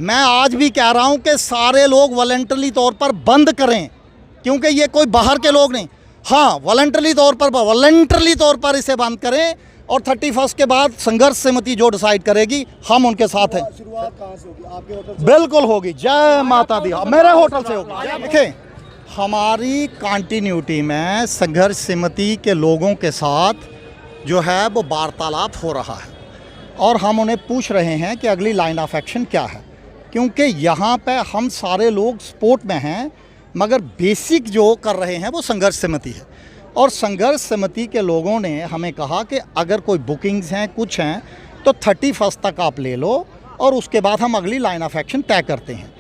मैं आज भी कह रहा हूं कि सारे लोग वॉलंटरी तौर पर बंद करें, क्योंकि ये कोई बाहर के लोग नहीं। हाँ, वॉलंटरी तौर पर इसे बंद करें और 31 के बाद संघर्ष समिति जो डिसाइड करेगी हम उनके साथ हैं। शुरुआत कहाँ से होगी? आपके होटल से? बिल्कुल होगी, जय माता दी। मेरे होटल से होगी। देखिए, हमारी कंटिन्यूटी में संघर्ष समिति के लोगों के साथ जो है वो वार्तालाप हो रहा है और हम उन्हें पूछ रहे हैं कि अगली लाइन ऑफ एक्शन क्या है, क्योंकि यहाँ पे हम सारे लोग सपोर्ट में हैं, मगर बेसिक जो कर रहे हैं वो संघर्ष समिति है। और संघर्ष समिति के लोगों ने हमें कहा कि अगर कोई बुकिंग्स हैं, कुछ हैं, तो 31 तक आप ले लो और उसके बाद हम अगली लाइन ऑफ एक्शन तय करते हैं।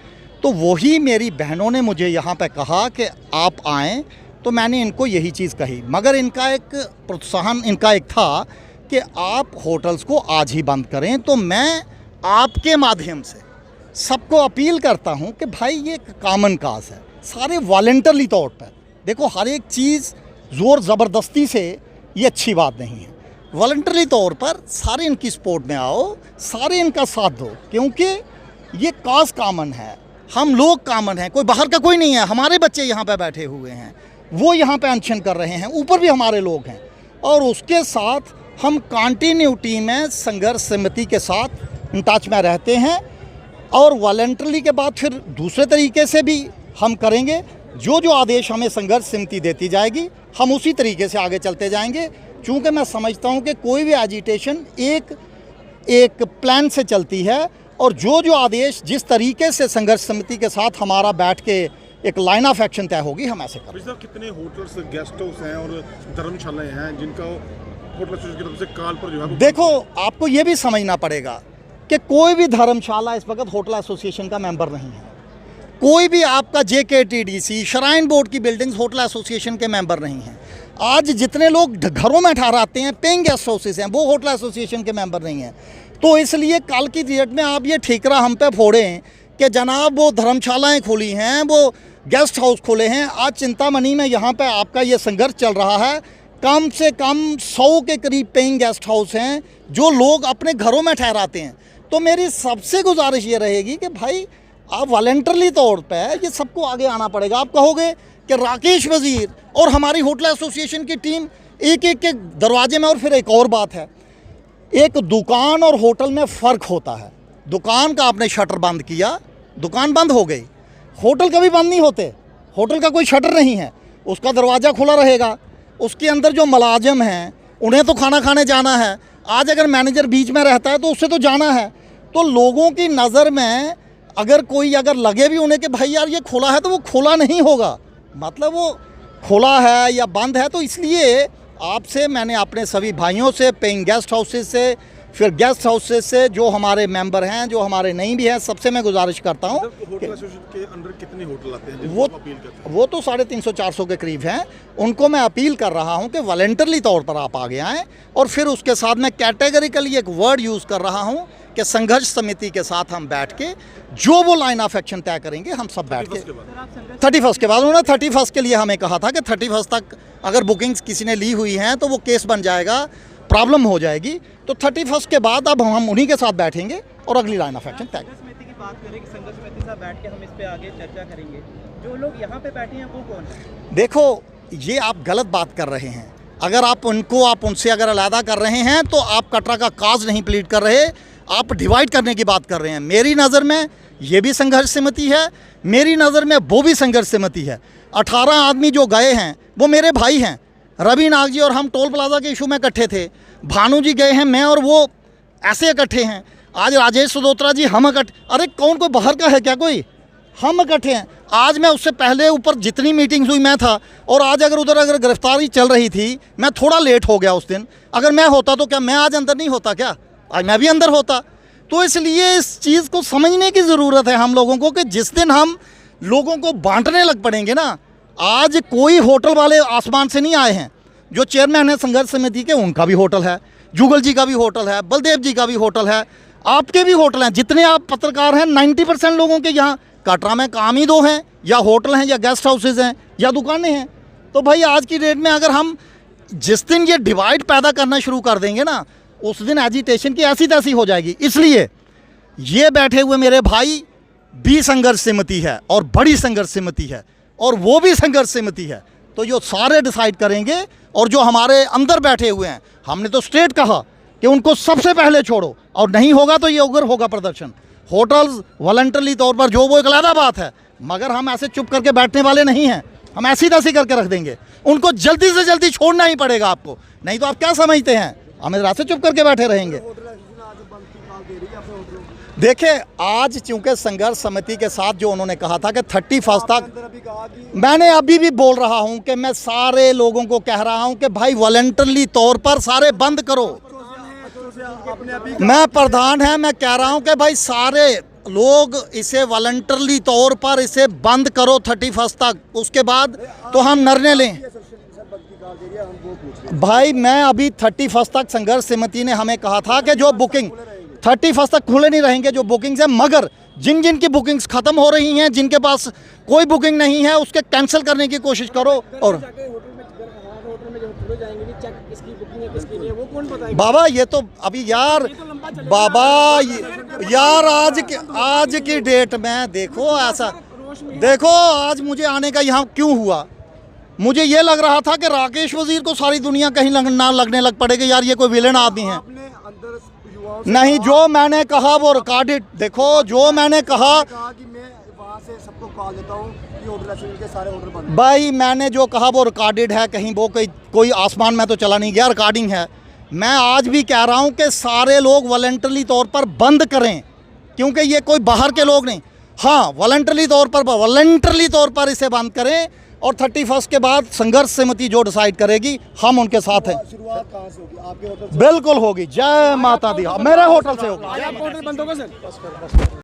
तो वही मेरी बहनों ने मुझे यहाँ पे कहा कि आप आएँ, तो मैंने इनको यही चीज़ कही, मगर इनका एक प्रोत्साहन इनका एक था कि आप होटल्स को आज ही बंद करें। तो मैं आपके माध्यम से सबको अपील करता हूं कि भाई ये कॉमन काज है, सारे वॉलंटरी तौर पर देखो, हर एक चीज़ ज़ोर ज़बरदस्ती से ये अच्छी बात नहीं है। वॉलंटरी तौर पर सारे इनकी सपोर्ट में आओ, सारे इनका साथ दो, क्योंकि ये काज कॉमन है, हम लोग कॉमन हैं, कोई बाहर का कोई नहीं है। हमारे बच्चे यहाँ पे बैठे हुए हैं, वो यहाँ पे अनशन कर रहे हैं, ऊपर भी हमारे लोग हैं, और उसके साथ हम कंटिन्यूटी में संघर्ष समिति के साथ इन टच में रहते हैं। और वॉलंटरी के बाद फिर दूसरे तरीके से भी हम करेंगे, जो जो आदेश हमें संघर्ष समिति देती जाएगी हम उसी तरीके से आगे चलते जाएंगे। चूँकि मैं समझता हूँ कि कोई भी एजिटेशन एक प्लान से चलती है, और जो जो आदेश जिस तरीके से संघर्ष समिति के साथ हमारा बैठ के एक लाइन ऑफ एक्शन तय होगी, हम ऐसे करेंगे। सर, कितने होटल्स, गेस्ट हाउस हैं और धर्मशालाएं हैं जिनका होटल एसोसिएशन की तरफ से काल पर जो है? देखो, आपको ये भी समझना पड़ेगा कि कोई भी धर्मशाला इस वक्त होटल एसोसिएशन का मेंबर नहीं है। कोई भी आपका JKTDC, श्राइन बोर्ड की बिल्डिंग्स होटल एसोसिएशन के मेंबर नहीं हैं। आज जितने लोग घरों में ठहराते हैं, पेइंग गेस्ट हाउसेस हैं, वो होटल एसोसिएशन के मेंबर नहीं हैं। तो इसलिए कल की डेट में आप ये ठीकरा हम पे फोड़ें कि जनाब वो धर्मशालाएँ खुली हैं, वो गेस्ट हाउस खुले हैं। आज चिंतामणि में यहाँ पर आपका ये संघर्ष चल रहा है, कम से कम 100 के करीब पेइंग गेस्ट हाउस हैं जो लोग अपने घरों में ठहराते हैं। तो मेरी सबसे गुजारिश ये रहेगी कि भाई आप वॉलंटरी तौर पे ये सबको आगे आना पड़ेगा। आप कहोगे कि राकेश वजीर और हमारी होटल एसोसिएशन की टीम एक एक के दरवाजे में, और फिर एक और बात है, एक दुकान और होटल में फ़र्क होता है। दुकान का आपने शटर बंद किया, दुकान बंद हो गई। होटल कभी बंद नहीं होते, होटल का कोई शटर नहीं है, उसका दरवाज़ा खुला रहेगा। उसके अंदर जो मुलाजिम हैं उन्हें तो खाना खाने जाना है। आज अगर मैनेजर बीच में रहता है तो उससे तो जाना है। तो लोगों की नज़र में अगर लगे भी उन्हें कि भाई यार ये खुला है, तो वो खुला नहीं होगा, मतलब वो खुला है या बंद है। तो इसलिए आपसे मैंने अपने सभी भाइयों से, पेइंग गेस्ट हाउसेस से, फिर गेस्ट हाउसेस से जो हमारे मेंबर हैं, जो हमारे नहीं भी हैं, सबसे मैं गुजारिश करता हूँ। होटल एसोसिएशन के अंदर कितने होटल आते हैं वो अपील करते हैं? वो तो 350-400 के करीब हैं। उनको मैं अपील कर रहा हूं कि वॉलंटरी तौर पर आप आगे आएँ। और फिर उसके साथ मैं कैटेगरिकली एक वर्ड यूज़ कर रहा हूं कि संघर्ष समिति के साथ हम बैठ के जो वो लाइन ऑफ एक्शन तय करेंगे, हम सब बैठ के 31 के बाद, उन्होंने 31 के लिए हमें कहा था कि 31 तक अगर बुकिंग्स किसी ने ली हुई हैं तो वो केस बन जाएगा, प्रॉब्लम हो जाएगी। तो 31 के बाद अब हम उन्हीं के साथ बैठेंगे और अगली लाइन ऑफ एक्शन तय करेंगे। संघर्ष समिति की बात करें कि संघर्ष समिति से बैठ के हम इस पे आगे चर्चा करेंगे, जो लोग यहाँ पे बैठे हैं वो कौन है? देखो, ये आप गलत बात कर रहे हैं। अगर आप उनसे अगर अलहदा कर रहे हैं तो आप कटरा का काज नहीं प्लीड कर रहे, आप डिवाइड करने की बात कर रहे हैं। मेरी नज़र में ये भी संघर्ष समिति है, मेरी नज़र में वो भी संघर्ष समिति है। 18 आदमी जो गए हैं वो मेरे भाई हैं। रवि नाग जी और हम टोल प्लाजा के इशू में इकट्ठे थे, भानु जी गए हैं, मैं और वो ऐसे इकट्ठे हैं। आज राजेश सदोत्रा जी हम इकट्ठे, अरे कौन कोई बाहर का है क्या कोई? हम इकट्ठे हैं। आज मैं उससे पहले ऊपर जितनी मीटिंग्स हुई मैं था, और आज अगर गिरफ्तारी चल रही थी, मैं थोड़ा लेट हो गया उस दिन। अगर मैं होता तो क्या मैं आज अंदर नहीं होता? क्या आज मैं भी अंदर होता? तो इसलिए इस चीज़ को समझने की ज़रूरत है हम लोगों को कि जिस दिन हम लोगों को बांटने लग पड़ेंगे ना, आज कोई होटल वाले आसमान से नहीं आए हैं। जो चेयरमैन है संघर्ष समिति के, उनका भी होटल है, जुगल जी का भी होटल है, बलदेव जी का भी होटल है, आपके भी होटल हैं। जितने आप पत्रकार हैं, 90% लोगों के यहाँ कटरा में काम ही 2 हैं, या होटल हैं या गेस्ट हाउसेज हैं या दुकानें हैं। तो भाई आज की डेट में अगर हम जिस दिन ये डिवाइड पैदा करना शुरू कर देंगे ना, उस दिन एजिटेशन की ऐसी तैसी हो जाएगी। इसलिए ये बैठे हुए मेरे भाई भी संघर्ष समिति है और बड़ी संघर्ष समिति है और वो भी संघर्ष समिति है, तो ये सारे डिसाइड करेंगे। और जो हमारे अंदर बैठे हुए हैं, हमने तो स्ट्रेट कहा कि उनको सबसे पहले छोड़ो, और नहीं होगा तो ये उग्र होगा प्रदर्शन। होटल्स वॉलंटरी तौर पर जो वो एक अलग बात है, मगर हम ऐसे चुप करके बैठने वाले नहीं हैं। हम ऐसी तैसी करके रख देंगे। उनको जल्दी से जल्दी छोड़ना ही पड़ेगा आपको, नहीं तो आप क्या समझते हैं हम इधर से चुप करके बैठे रहेंगे। देखिए, आज चूंकि संघर्ष समिति के साथ जो उन्होंने कहा था कि 31 तक, मैंने अभी भी बोल रहा हूं कि मैं सारे लोगों को कह रहा हूं कि भाई वॉलंटरी तौर पर सारे बंद करो। मैं प्रधान है, मैं कह रहा हूं कि भाई सारे लोग इसे वॉलंटरी तौर पर इसे बंद करो 31 तक, उसके बाद तो हम निर्णय लें। भाई मैं अभी 31 तक संघर्ष समिति ने हमें कहा था कि जो बुकिंग 31 तक खुले नहीं रहेंगे जो बुकिंग्स हैं, मगर जिन जिन की बुकिंग्स खत्म हो रही हैं, जिनके पास कोई बुकिंग नहीं है, उसके कैंसिल करने की कोशिश करो। और बाबा ये तो अभी यार, बाबा यार आज की डेट में देखो, ऐसा देखो आज मुझे आने का यहाँ क्यों हुआ, मुझे ये लग रहा था कि राकेश वजीर को सारी दुनिया कहीं ना लगने लग पड़ेगी, यार ये कोई विलेन आदमी है। नहीं, जो मैंने कहा वो रिकॉर्डेड, देखो जो मैंने कहा कि मैं वहाँ से सबको कॉल देता हूँ कि होटल के सारे ऑर्डर बंद। भाई मैंने जो कहा वो रिकॉर्डेड है, कहीं वो कोई आसमान में तो चला नहीं गया, रिकॉर्डिंग है। मैं आज भी कह रहा हूँ कि सारे लोग वॉलंटरी तौर पर बंद करें, क्योंकि ये कोई बाहर के लोग नहीं। हाँ, वॉलंटरी तौर पर इसे बंद करें, और 31 के बाद संघर्ष समिति जो डिसाइड करेगी हम उनके साथ हैं। शुरुआत कहाँ से होगी? आपके होटल से? बिल्कुल होगी। जय माता दी। मेरे होटल से होगी। होटल बंद होगा सर?